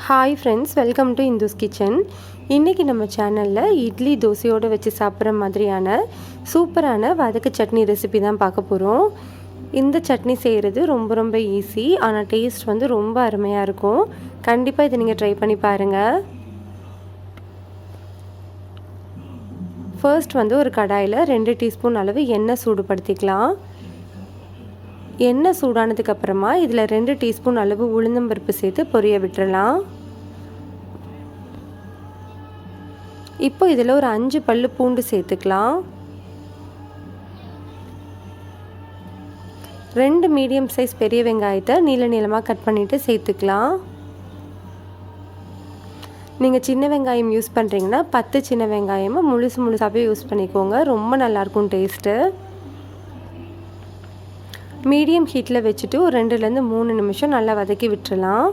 Hi friends, welcome to Indhu's kitchen. இன்றைக்கி நம்ம சேனலில் இட்லி தோசையோடு வச்சு சாப்பிட்ற மாதிரியான சூப்பரான வதக்கு சட்னி ரெசிபி தான் பார்க்க போகிறோம். இந்த சட்னி செய்கிறது ரொம்ப ரொம்ப ஈஸி, ஆனால் டேஸ்ட் வந்து ரொம்ப அருமையாக இருக்கும். கண்டிப்பாக இதை நீங்கள் ட்ரை பண்ணி பாருங்கள். ஃபர்ஸ்ட் வந்து ஒரு கடாயில் 2 டீஸ்பூன் அளவு எண்ணெய் சூடுபடுத்திக்கலாம். எண்ணெய் சூடானதுக்கப்புறமா இதில் 2 டீஸ்பூன் அளவு உளுந்தம்பருப்பு சேர்த்து பொரிய விட்டுறலாம். இப்போ இதில் ஒரு 5 பல்லு பூண்டு சேர்த்துக்கலாம். 2 மீடியம் சைஸ் பெரிய வெங்காயத்தை நீளமாக கட் பண்ணிவிட்டு சேர்த்துக்கலாம். நீங்கள் சின்ன வெங்காயம் யூஸ் பண்ணுறீங்கன்னா 10 சின்ன வெங்காயமாக முழுசாகவே யூஸ் பண்ணிக்கோங்க, ரொம்ப நல்லாயிருக்கும் டேஸ்ட்டு. மீடியம் ஹீட்டில் வச்சுட்டு ஒரு 2லேருந்து 3 நிமிஷம் நல்லா வதக்கி விட்டுறலாம்.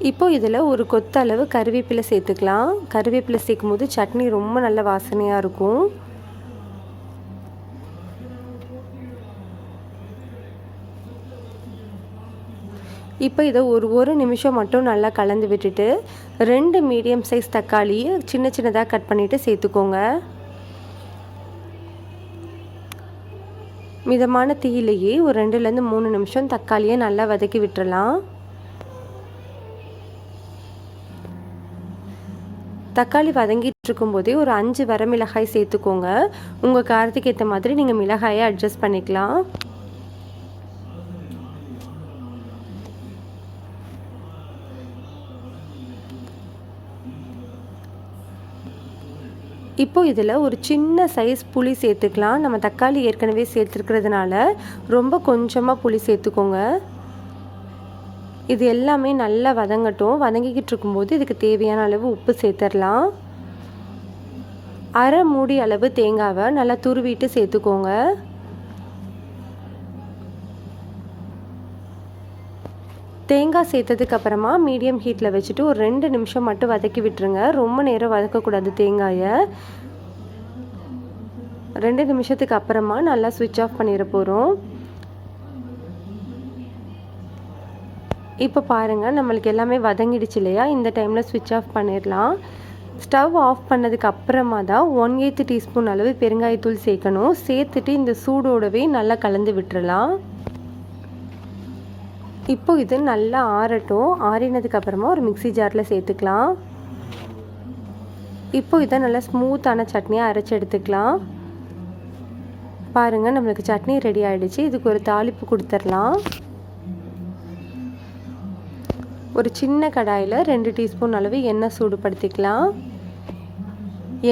இப்போ இதில் ஒரு கொத்தளவு கருவேப்பிலை சேர்த்துக்கலாம். கருவேப்பிலை சேர்க்கும் போது சட்னி ரொம்ப நல்ல வாசனையாக இருக்கும். இப்போ இதை ஒரு நிமிஷம் மட்டும் நல்லா கலந்து விட்டுட்டு 2 மீடியம் சைஸ் தக்காளியை சின்னதாக கட் பண்ணிவிட்டு சேர்த்துக்கோங்க. மிதமான தீயிலேயே ஒரு 2லேருந்து 3 நிமிஷம் தக்காளியை நல்லா வதக்கி விட்டுறலாம். தக்காளி வதங்கிட்டு இருக்கும்போதே ஒரு 5 வரமிளகாய் சேர்த்துக்கோங்க. உங்கள் காரத்துக்கு ஏற்ற மாதிரி நீங்கள் மிளகாயை அட்ஜஸ்ட் பண்ணிக்கலாம். இப்போ இதில் ஒரு சின்ன சைஸ் புளி சேர்த்துக்கலாம். நம்ம தக்காளி ஏற்கனவே சேர்த்துருக்கிறதுனால ரொம்ப கொஞ்சமாக புளி சேர்த்துக்கோங்க. இது எல்லாமே நல்லா வதங்கட்டும். வதங்கிக்கிட்டு இருக்கும்போது இதுக்கு தேவையான அளவு உப்பு சேர்த்துடலாம். அரை மூடி அளவு தேங்காவை நல்லா துருவிட்டு சேர்த்துக்கோங்க. தேங்காய் சேர்த்ததுக்கப்புறமா மீடியம் ஹீட்டில் வச்சுட்டு ஒரு 2 நிமிஷம் மட்டும் வதக்கி விட்டுருங்க. ரொம்ப நேரம் வதக்கக்கூடாது தேங்காயை. 2 நிமிஷத்துக்கு அப்புறமா நல்லா ஸ்விட்ச் ஆஃப் பண்ணிட போகிறோம். இப்போ பாருங்கள், நம்மளுக்கு எல்லாமே வதங்கிடுச்சு இல்லையா? இந்த டைமில் ஸ்விட்ச் ஆஃப் பண்ணிடலாம். ஸ்டவ் ஆஃப் பண்ணதுக்கு அப்புறமா தான் 1/8 டீஸ்பூன் அளவு பெருங்காயத்தூள் சேர்க்கணும். சேர்த்துட்டு இந்த சூடோடவே நல்லா கலந்து விட்டுறலாம். இப்போ இது நல்லா ஆறட்டும். ஆறினதுக்கப்புறமா ஒரு மிக்ஸி ஜாரில் சேர்த்துக்கலாம். இப்போ இதை நல்லா ஸ்மூத்தான சட்னியாக அரைச்சி எடுத்துக்கலாம். பாருங்கள், நம்மளுக்கு சட்னி ரெடி ஆகிடுச்சு. இதுக்கு ஒரு தாளிப்பு கொடுத்துடலாம். ஒரு சின்ன கடாயில் 2 டீஸ்பூன் அளவு எண்ணெய் சூடுபடுத்திக்கலாம்.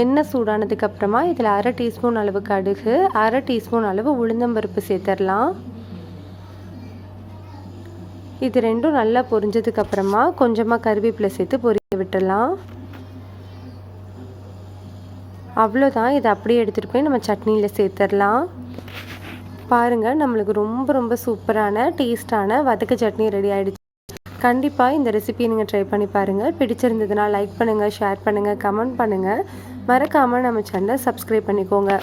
எண்ணெய் சூடானதுக்கப்புறமா இதில் 1/2 டீஸ்பூன் அளவு கடுகு, 1/2 டீஸ்பூன் அளவு உளுந்தம்பருப்பு சேர்த்துடலாம். இது ரெண்டும் நல்லா பொரிஞ்சதுக்கப்புறமா கொஞ்சமாக கருவேப்பிலை சேர்த்து பொரிய விட்டுடலாம். அவ்வளோதான், இதை அப்படியே எடுத்துகிட்டு போய் நம்ம சட்னியில் சேர்த்துடலாம். பாருங்கள், நம்மளுக்கு ரொம்ப ரொம்ப சூப்பரான டேஸ்டான வதக்கு சட்னி ரெடி ஆகிடுச்சு. கண்டிப்பாக இந்த ரெசிபியை நீங்கள் ட்ரை பண்ணி பாருங்கள். பிடிச்சிருந்ததுன்னா லைக் பண்ணுங்கள், ஷேர் பண்ணுங்கள், கமெண்ட் பண்ணுங்கள். மறக்காமல் நம்ம சேனலை சப்ஸ்கிரைப் பண்ணிக்கோங்க.